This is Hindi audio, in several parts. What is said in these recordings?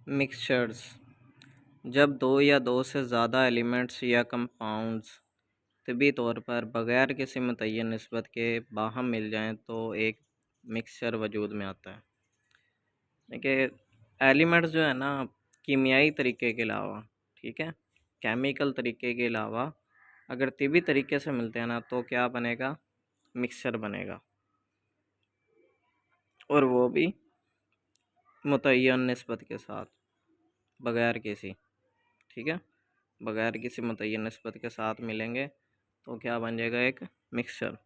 मिक्सचर्स जब दो या दो से ज़्यादा एलिमेंट्स या कंपाउंड्स तभी तौर पर बगैर किसी मुतय्यन निस्बत के बाहम मिल जाएं तो एक मिक्सचर वजूद में आता है। देखिए, एलिमेंट्स जो है ना, कीमियाई तरीके के अलावा, ठीक है, केमिकल तरीके के अलावा अगर तिबी तरीके से मिलते हैं ना तो क्या बनेगा? मिक्सचर बनेगा, और वो भी मुतय्यन निस्बत के साथ, बगैर किसी, ठीक है, बगैर किसी मुतय्यन निस्बत के साथ मिलेंगे तो क्या बन जाएगा? एक मिक्सचर।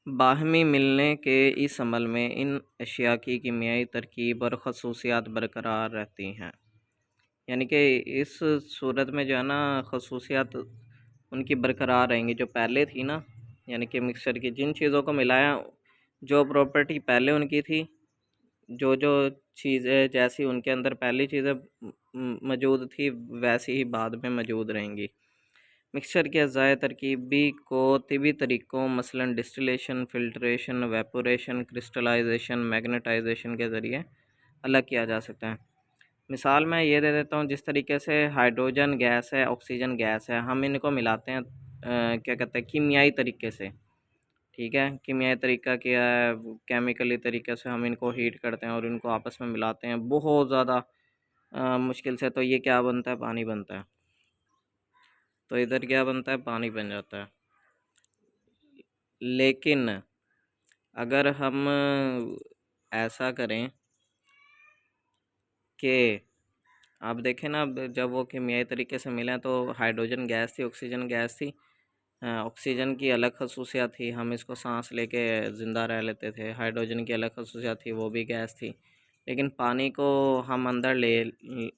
बाहमी मिलने के इस अमल में इन अशिया की कीमियाई तरकीब और खसूसियात बरकरार रहती हैं। यानी कि इस सूरत में जो है ना, खसूसियात उनकी बरकरार रहेंगी जो पहले थी ना। यानी कि मिक्सचर की जिन चीज़ों को मिलाया, जो प्रॉपर्टी पहले उनकी थी, जो जो चीज़ें जैसी उनके अंदर पहली चीज़ें मौजूद थी, वैसी ही बाद में मौजूद रहेंगी। मिक्सचर के अज़ाए तरकीबी को तिबी तरीक़ों मसलन distillation, filtration, evaporation, crystallization, magnetization के ज़रिए अलग किया जा सकता है। मिसाल मैं ये दे देता हूँ, जिस तरीके से हाइड्रोजन गैस है, ऑक्सीजन गैस है, हम इनको मिलाते हैं क्या कहते हैं, कीमियाई तरीके से, ठीक है। कीमियाई तरीका क्या है? केमिकली तरीके से हम इनको हीट करते हैं और इनको आपस में मिलाते हैं बहुत ज़्यादा मुश्किल से, तो ये क्या बनता है? पानी बनता है। तो इधर क्या बनता है? पानी बन जाता है। लेकिन अगर हम ऐसा करें कि आप देखें ना, अब जब वो कीमियाई तरीके से मिले तो हाइड्रोजन गैस थी, ऑक्सीजन गैस थी। ऑक्सीजन की अलग खसूसियात थी, हम इसको सांस लेके ज़िंदा रह लेते थे। हाइड्रोजन की अलग खसूसियात थी, वो भी गैस थी। लेकिन पानी को हम अंदर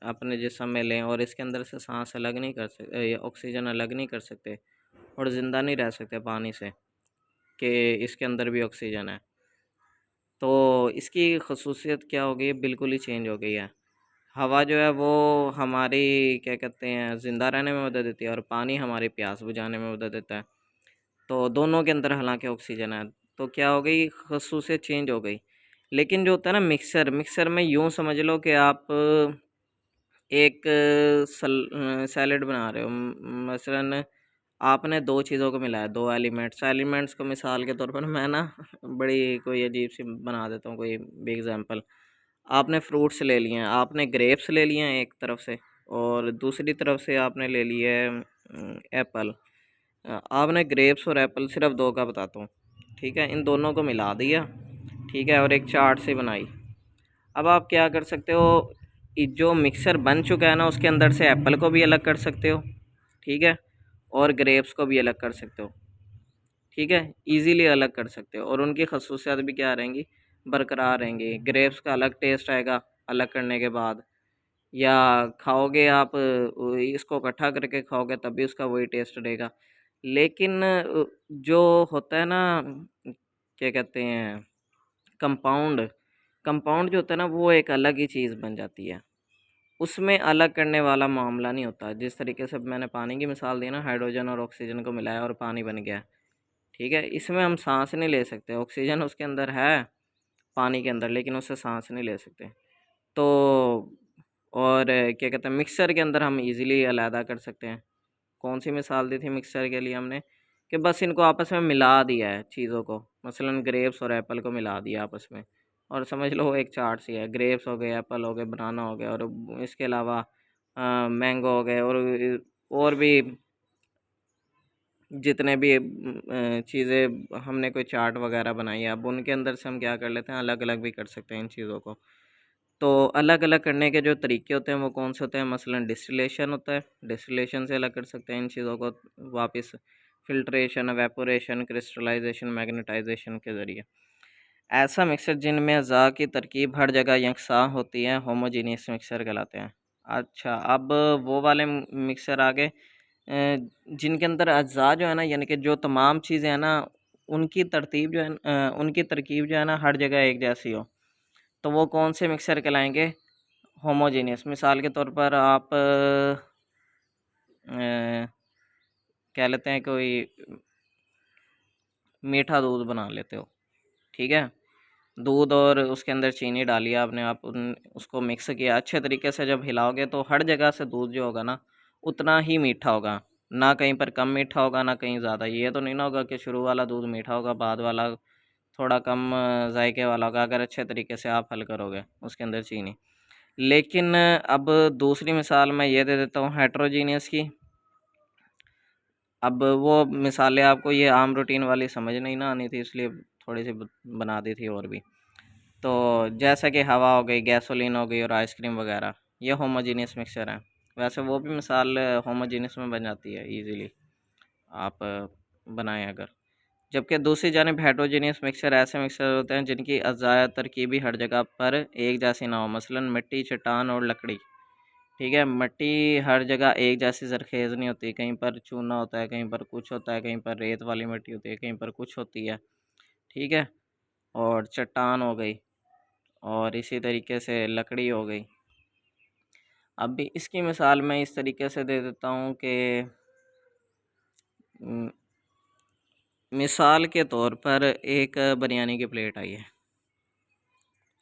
अपने जिस्म में लें और इसके अंदर से सांस अलग नहीं कर सकते, ऑक्सीजन अलग नहीं कर सकते और ज़िंदा नहीं रह सकते पानी से, कि इसके अंदर भी ऑक्सीजन है। तो इसकी खसूसियत क्या हो गई है? बिल्कुल ही चेंज हो गई है। हवा जो है वो हमारी क्या कहते हैं, ज़िंदा रहने में मदद देती है, और पानी हमारी प्यास बुझाने में मदद देता है। तो दोनों के अंदर हालांकि ऑक्सीजन है, तो क्या हो गई? खसूसियत चेंज हो गई। लेकिन जो होता है ना मिक्सर, मिक्सर में यूँ समझ लो कि आप एक सैलेड बना रहे हो। मसलन आपने दो चीज़ों को मिलाया, दो एलिमेंट्स एलिमेंट्स को मिसाल के तौर पर मैं ना बड़ी कोई अजीब सी बना देता हूँ, कोई भी एग्जांपल। आपने फ्रूट्स ले लिए हैं, आपने ग्रेप्स ले लिए हैं एक तरफ से, और दूसरी तरफ से आपने ले लिए एप्पल। आपने ग्रेप्स और एप्पल सिर्फ दो का बताता हूँ, ठीक है, इन दोनों को मिला दिया, ठीक है, और एक चाट सी बनाई। अब आप क्या कर सकते हो? जो मिक्सर बन चुका है ना, उसके अंदर से एप्पल को भी अलग कर सकते हो, ठीक है, और ग्रेप्स को भी अलग कर सकते हो, ठीक है, इजीली अलग कर सकते हो, और उनकी खसूसियात भी क्या रहेंगी? बरकरार रहेंगी। ग्रेप्स का अलग टेस्ट आएगा अलग करने के बाद, या खाओगे आप इसको इकट्ठा करके खाओगे तब भी उसका वही टेस्ट रहेगा। लेकिन जो होता है ना, क्या कहते हैं, कंपाउंड, कंपाउंड जो होता है ना, वो एक अलग ही चीज़ बन जाती है। उसमें अलग करने वाला मामला नहीं होता। जिस तरीके से मैंने पानी की मिसाल दी ना, हाइड्रोजन और ऑक्सीजन को मिलाया और पानी बन गया, ठीक है। इसमें हम सांस नहीं ले सकते, ऑक्सीजन उसके अंदर है पानी के अंदर, लेकिन उससे सांस नहीं ले सकते। तो और क्या कहते हैं, मिक्सर के अंदर हम इजीली अलहदा कर सकते हैं। कौन सी मिसाल दी थी मिक्सर के लिए हमने? कि बस इनको आपस में मिला दिया है चीज़ों को, मसलन ग्रेप्स और एप्पल को मिला दिया आपस में, और समझ लो वो एक चाट सी है। ग्रेप्स हो गए, एप्पल हो गए, बनाना हो गया, और इसके अलावा मैंगो हो गए, और भी जितने भी चीज़ें हमने कोई चाट वगैरह बनाई है, अब उनके अंदर से हम क्या कर लेते हैं, अलग अलग भी कर सकते हैं इन चीज़ों को। तो अलग अलग करने के जो तरीके होते हैं वो कौन से होते हैं? मसलन डिस्टिलेशन होता है, डिस्टिलेशन से अलग कर सकते हैं इन चीज़ों को वापस। फिल्ट्रेशन, एवेपोरेशन, क्रिस्टलाइजेशन, मैग्नेटाइजेशन के ज़रिए ऐसा मिक्सर जिनमें अज़ा की तरकीब हर जगह यकसां होती है होमोजीनियस मिक्सर कहलाते हैं। अच्छा, अब वो वाले मिक्सर आ गए जिनके अंदर अज़ा जो है ना, यानी कि जो तमाम चीज़ें हैं ना, उनकी तरतीब जो है उनकी तरकीब जो है ना, हर जगह एक जैसी हो, तो वो कौन से मिक्सर कहलाएंगे? होमोजीनियस। मिसाल के तौर पर आप कह लेते हैं कोई मीठा दूध बना लेते हो, ठीक है, दूध और उसके अंदर चीनी डाली आपने, आप उसको मिक्स किया अच्छे तरीके से। जब हिलाओगे तो हर जगह से दूध जो होगा ना उतना ही मीठा होगा, ना कहीं पर कम मीठा होगा ना कहीं ज़्यादा। ये तो नहीं ना होगा कि शुरू वाला दूध मीठा होगा बाद वाला थोड़ा कम जायके वाला होगा, अगर अच्छे तरीके से आप हल करोगे उसके अंदर चीनी। लेकिन अब दूसरी मिसाल मैं ये दे देता हूँ हेट्रोजीनियस की। अब वो मिसालें आपको ये आम रूटीन वाली समझ नहीं ना आनी थी, इसलिए थोड़ी सी बना दी थी और भी। तो जैसा कि हवा हो गई, गैसोलीन हो गई और आइसक्रीम वगैरह, ये होमोजीनियस मिक्सचर है। वैसे वो भी मिसाल होमोजीनियस में बन जाती है इजीली, आप बनाएं अगर। जबकि दूसरी जानिब हेट्रोजीनियस मिक्सचर ऐसे मिक्सचर होते हैं जिनकी अज़ाया तरकीबी हर जगह पर एक जैसी ना हो, मसलन मिट्टी, चट्टान और लकड़ी। ठीक है, मिट्टी हर जगह एक जैसी ज़रख़ेज़ नहीं होती, कहीं पर चूना होता है, कहीं पर कुछ होता है, कहीं पर रेत वाली मिट्टी होती है, कहीं पर कुछ होती है। ठीक है, और चट्टान हो गई और इसी तरीके से लकड़ी हो गई। अब भी इसकी मिसाल मैं इस तरीके से दे देता हूँ कि मिसाल के तौर पर एक बिरयानी की प्लेट आई है।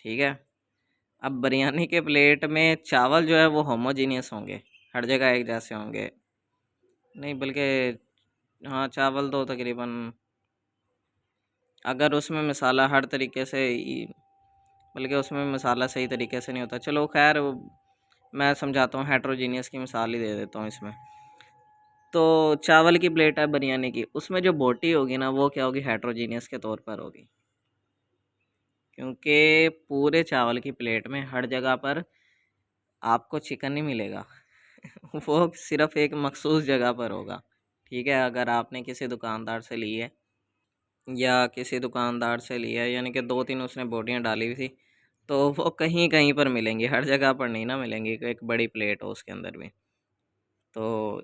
ठीक है, अब बिरयानी के प्लेट में चावल जो है वो होमोजीनियस होंगे, हर जगह एक जैसे होंगे नहीं, बल्कि हाँ चावल तो तकरीबन अगर उसमें मसाला हर तरीके से बल्कि उसमें मसाला सही तरीके से नहीं होता। चलो खैर मैं समझाता हूँ, हेट्रोजीनियस की मिसाल ही दे देता हूँ इसमें। तो चावल की प्लेट है बिरयानी की, उसमें जो बोटी होगी ना वो क्या होगी, हेट्रोजीनियस के तौर पर होगी, क्योंकि पूरे चावल की प्लेट में हर जगह पर आपको चिकन नहीं मिलेगा वो सिर्फ एक मखसूस जगह पर होगा। ठीक है, अगर आपने किसी दुकानदार से ली है या किसी दुकानदार से ली है, यानी कि 2-3 उसने बोटियाँ डाली हुई थी, तो वो कहीं कहीं पर मिलेंगी, हर जगह पर नहीं ना मिलेंगी, एक बड़ी प्लेट हो उसके अंदर भी। तो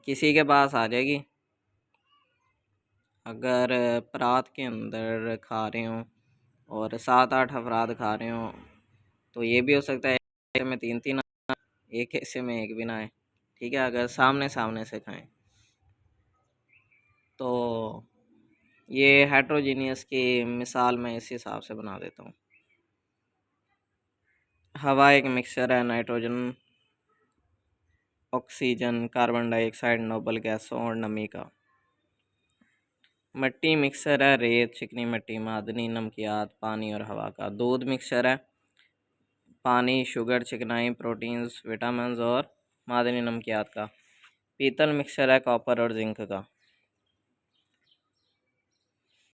किसी के पास आ जाएगी, अगर परात के अंदर खा रहे हों और 7-8 अफराद खा रहे हों, तो ये भी हो सकता है एक में 3-3 एक हिस्से में एक भी ना आए। ठीक है, अगर सामने सामने से खाएं तो ये हेट्रोजीनियस की मिसाल मैं इस हिसाब से बना देता हूँ। हवा एक मिक्सचर है nitrogen, oxygen, carbon dioxide, noble गैसों और नमी का। मिट्टी मिक्सचर है रेत, चिकनी मिट्टी, मादनी, नमकियात, पानी और हवा का। दूध मिक्सचर है पानी, शुगर, चिकनाई, प्रोटीन्स, विटामिन्स और मादनी नमकियात का। पीतल मिक्सचर है कॉपर और जिंक का।